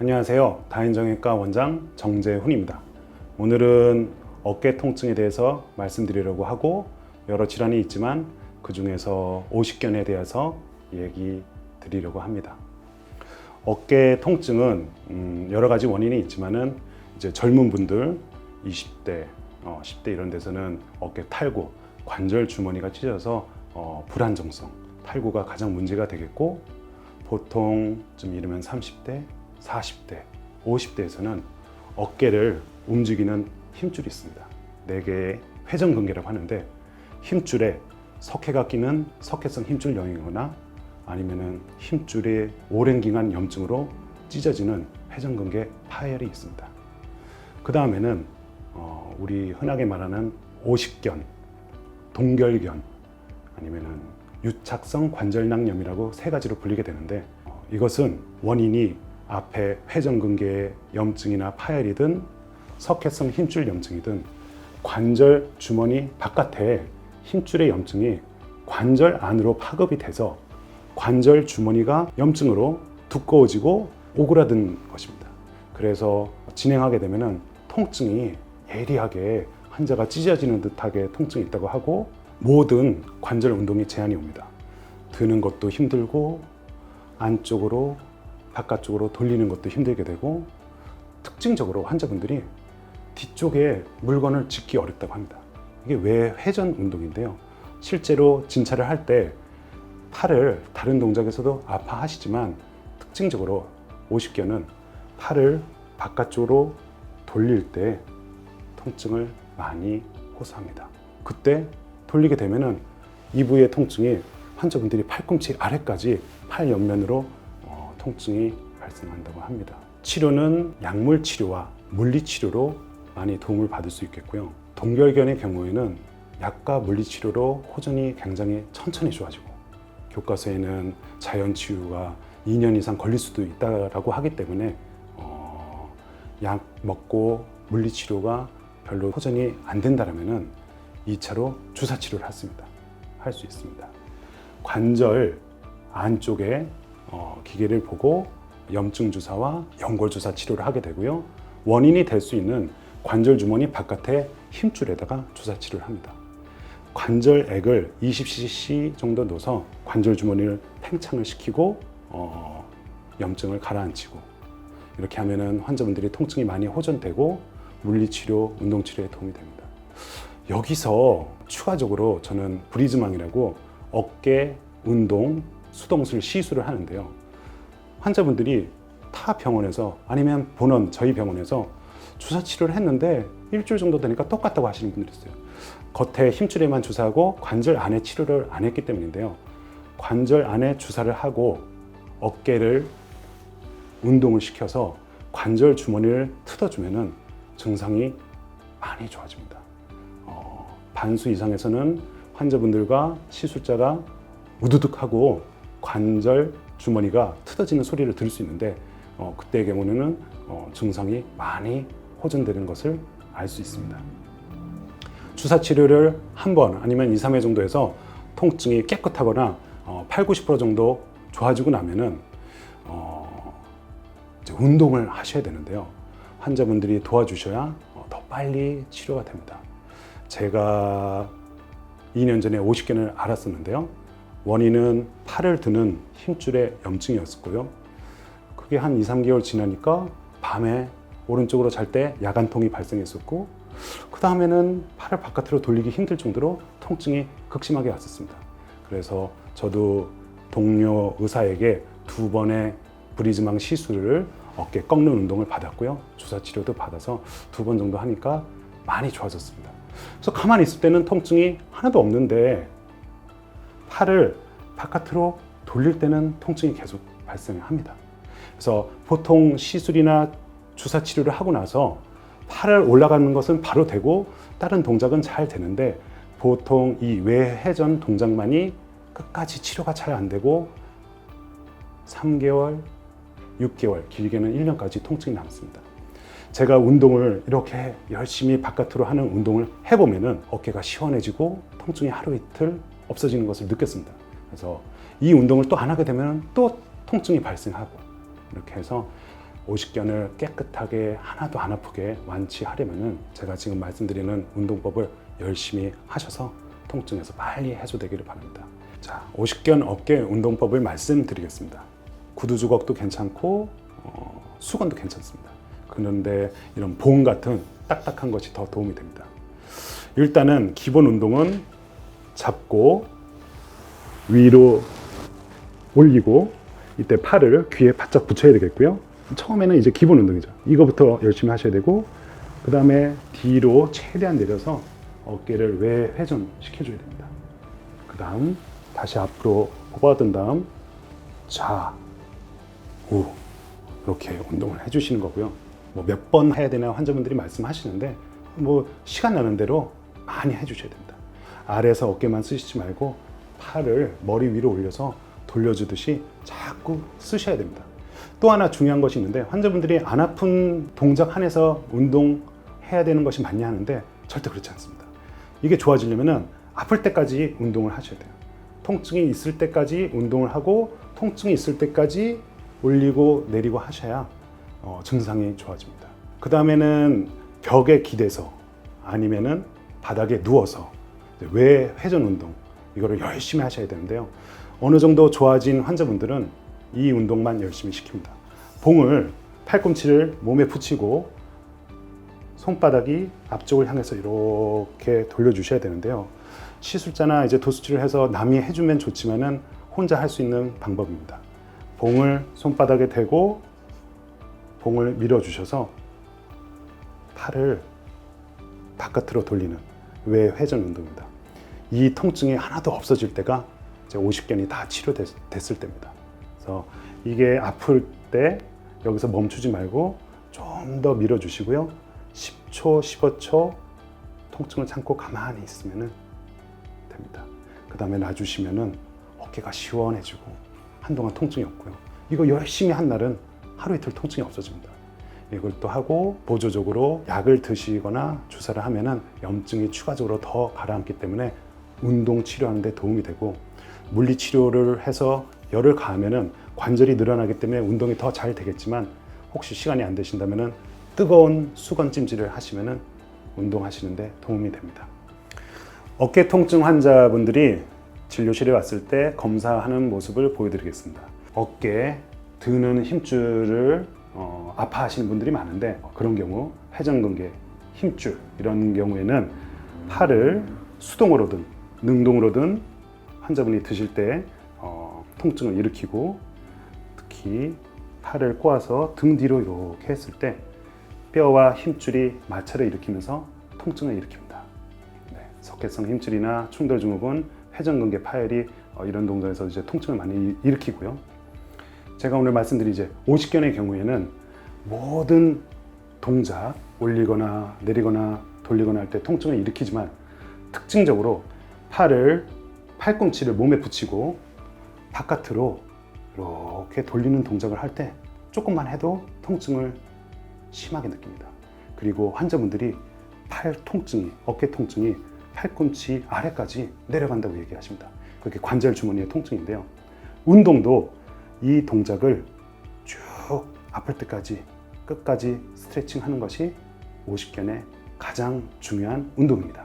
안녕하세요. 다인정형외과 원장 정재훈입니다. 오늘은 어깨 통증에 대해서 말씀드리려고 하고 여러 질환이 있지만 그 중에서 오십견에 대해서 얘기 드리려고 합니다. 어깨 통증은 여러 가지 원인이 있지만은 이제 젊은 분들 20대, 10대 이런 데서는 어깨 탈구, 관절 주머니가 찢어서 불안정성, 탈구가 가장 문제가 되겠고 보통 좀 이르면 30대, 40대, 50대에서는 어깨를 움직이는 힘줄이 있습니다. 4개의 회전근개라고 하는데 힘줄에 석회가 끼는 석회성 힘줄염이거나 아니면은 힘줄이 오랜 기간 염증으로 찢어지는 회전근개 파열이 있습니다. 그 다음에는 우리 흔하게 말하는 오십견, 동결견 아니면은 유착성 관절낭염이라고 3가지로 불리게 되는데 이것은 원인이 앞에 회전근개의 염증이나 파열이든 석회성 힘줄 염증이든 관절 주머니 바깥에 힘줄의 염증이 관절 안으로 파급이 돼서 관절 주머니가 염증으로 두꺼워지고 오그라든 것입니다. 그래서 진행하게 되면은 통증이 예리하게 환자가 찢어지는 듯하게 통증이 있다고 하고 모든 관절 운동이 제한이 옵니다. 드는 것도 힘들고 안쪽으로 바깥쪽으로 돌리는 것도 힘들게 되고 특징적으로 환자분들이 뒤쪽에 물건을 짚기 어렵다고 합니다. 이게 외회전 운동인데요. 실제로 진찰을 할 때 팔을 다른 동작에서도 아파하시지만 특징적으로 오십견은 팔을 바깥쪽으로 돌릴 때 통증을 많이 호소합니다. 그때 돌리게 되면은 이 부위의 통증이 환자분들이 팔꿈치 아래까지 팔 옆면으로 통증이 발생한다고 합니다. 치료는 약물 치료와 물리 치료로 많이 도움을 받을 수 있겠고요. 동결견의 경우에는 약과 물리 치료로 호전이 굉장히 천천히 좋아지고 교과서에는 자연 치유가 2년 이상 걸릴 수도 있다고 하기 때문에 약 먹고 물리 치료가 별로 호전이 안 된다면은 2차로 주사 치료를 할 수 있습니다. 관절 안쪽에 기계를 보고 염증 주사와 연골 주사 치료를 하게 되고요. 원인이 될 수 있는 관절 주머니 바깥에 힘줄에다가 주사 치료를 합니다. 관절액을 20cc 정도 넣어서 관절 주머니를 팽창을 시키고 염증을 가라앉히고 이렇게 하면은 환자분들이 통증이 많이 호전되고 물리치료, 운동치료에 도움이 됩니다. 여기서 추가적으로 저는 브리즈망이라고 어깨 운동 수동술 시술을 하는데요. 환자분들이 타 병원에서 아니면 본원 저희 병원에서 주사 치료를 했는데 일주일 정도 되니까 똑같다고 하시는 분들이 있어요. 겉에 힘줄에만 주사하고 관절 안에 치료를 안 했기 때문인데요. 관절 안에 주사를 하고 어깨를 운동을 시켜서 관절 주머니를 틀어주면은 증상이 많이 좋아집니다. 반수 이상에서는 환자분들과 시술자가 우두둑하고 관절 주머니가 틀어지는 소리를 들을 수 있는데 그때의 경우는 증상이 많이 호전되는 것을 알 수 있습니다. 주사 치료를 한 번 아니면 2, 3회 정도 해서 통증이 깨끗하거나 8, 90% 정도 좋아지고 나면은 이제 운동을 하셔야 되는데요. 환자분들이 도와주셔야 더 빨리 치료가 됩니다. 제가 2년 전에 오십견을 앓았었는데요. 원인은 팔을 드는 힘줄의 염증이었고요. 그게 한 2, 3개월 지나니까 밤에 오른쪽으로 잘 때 야간통이 발생했었고 그 다음에는 팔을 바깥으로 돌리기 힘들 정도로 통증이 극심하게 왔었습니다. 그래서 저도 동료 의사에게 2번의 브리즈망 시술을 어깨 꺾는 운동을 받았고요. 주사 치료도 받아서 2번 정도 하니까 많이 좋아졌습니다. 그래서 가만히 있을 때는 통증이 하나도 없는데 팔을 바깥으로 돌릴 때는 통증이 계속 발생합니다. 그래서 보통 시술이나 주사 치료를 하고 나서 팔을 올라가는 것은 바로 되고 다른 동작은 잘 되는데 보통 이 외회전 동작만이 끝까지 치료가 잘 안 되고 3개월, 6개월, 길게는 1년까지 통증이 남습니다. 제가 운동을 이렇게 열심히 바깥으로 하는 운동을 해보면은 어깨가 시원해지고 통증이 하루 이틀 없어지는 것을 느꼈습니다. 그래서 이 운동을 또 안 하게 되면 또 통증이 발생하고 이렇게 해서 오십견을 깨끗하게 하나도 안 아프게 완치하려면은 제가 지금 말씀드리는 운동법을 열심히 하셔서 통증에서 빨리 해소되기를 바랍니다. 자, 오십견 어깨 운동법을 말씀드리겠습니다. 구두 주걱도 괜찮고 수건도 괜찮습니다. 그런데 이런 봉 같은 딱딱한 것이 더 도움이 됩니다. 일단은 기본 운동은 잡고 위로 올리고 이때 팔을 귀에 바짝 붙여야 되겠고요. 처음에는 이제 기본 운동이죠. 이거부터 열심히 하셔야 되고, 그 다음에 뒤로 최대한 내려서 어깨를 외회전 시켜줘야 됩니다. 그 다음 다시 앞으로 뽑아든 다음 좌, 우 이렇게 운동을 해주시는 거고요. 뭐 몇 번 해야 되나 환자분들이 말씀하시는데 뭐 시간 나는 대로 많이 해주셔야 됩니다. 아래에서 어깨만 쓰시지 말고 팔을 머리 위로 올려서 돌려주듯이 자꾸 쓰셔야 됩니다. 또 하나 중요한 것이 있는데, 환자분들이 안 아픈 동작 한에서 운동해야 되는 것이 맞냐 하는데 절대 그렇지 않습니다. 이게 좋아지려면 아플 때까지 운동을 하셔야 돼요. 통증이 있을 때까지 운동을 하고 통증이 있을 때까지 올리고 내리고 하셔야 증상이 좋아집니다. 그 다음에는 벽에 기대서 아니면은 바닥에 누워서 외회전 운동, 이거를 열심히 하셔야 되는데요. 어느 정도 좋아진 환자분들은 이 운동만 열심히 시킵니다. 봉을, 팔꿈치를 몸에 붙이고 손바닥이 앞쪽을 향해서 이렇게 돌려주셔야 되는데요. 시술자나 이제 도수치를 해서 남이 해주면 좋지만은 혼자 할 수 있는 방법입니다. 봉을 손바닥에 대고 봉을 밀어주셔서 팔을 바깥으로 돌리는 외회전 운동입니다. 이 통증이 하나도 없어질 때가 이제 오십견이 다 치료됐을 때입니다. 그래서 이게 아플 때 여기서 멈추지 말고 좀 더 밀어주시고요. 10초, 15초 통증을 참고 가만히 있으면 됩니다. 그 다음에 놔주시면은 어깨가 시원해지고 한동안 통증이 없고요. 이거 열심히 한 날은 하루 이틀 통증이 없어집니다. 이걸 또 하고 보조적으로 약을 드시거나 주사를 하면은 염증이 추가적으로 더 가라앉기 때문에 운동 치료하는 데 도움이 되고, 물리 치료를 해서 열을 가하면은 관절이 늘어나기 때문에 운동이 더 잘 되겠지만, 혹시 시간이 안 되신다면은 뜨거운 수건 찜질을 하시면은 운동하시는데 도움이 됩니다. 어깨 통증 환자분들이 진료실에 왔을 때 검사하는 모습을 보여드리겠습니다. 어깨 드는 힘줄을 아파하시는 분들이 많은데, 그런 경우 회전근개 힘줄, 이런 경우에는 팔을 수동으로든 능동으로든 환자분이 드실 때 통증을 일으키고, 특히 팔을 꼬아서 등 뒤로 이렇게 했을 때 뼈와 힘줄이 마찰을 일으키면서 통증을 일으킵니다. 네, 석회성 힘줄이나 충돌 증후군, 회전근개 파열이 이런 동작에서 이제 통증을 많이 일으키고요. 제가 오늘 말씀드린 이제 오십견의 경우에는 모든 동작, 올리거나 내리거나 돌리거나 할 때 통증을 일으키지만, 특징적으로 팔꿈치를 몸에 붙이고 바깥으로 이렇게 돌리는 동작을 할 때 조금만 해도 통증을 심하게 느낍니다. 그리고 환자분들이 팔 통증이, 어깨 통증이 팔꿈치 아래까지 내려간다고 얘기하십니다. 그게 관절 주머니의 통증인데요. 운동도 이 동작을 쭉 아플 때까지 끝까지 스트레칭 하는 것이 오십견의 가장 중요한 운동입니다.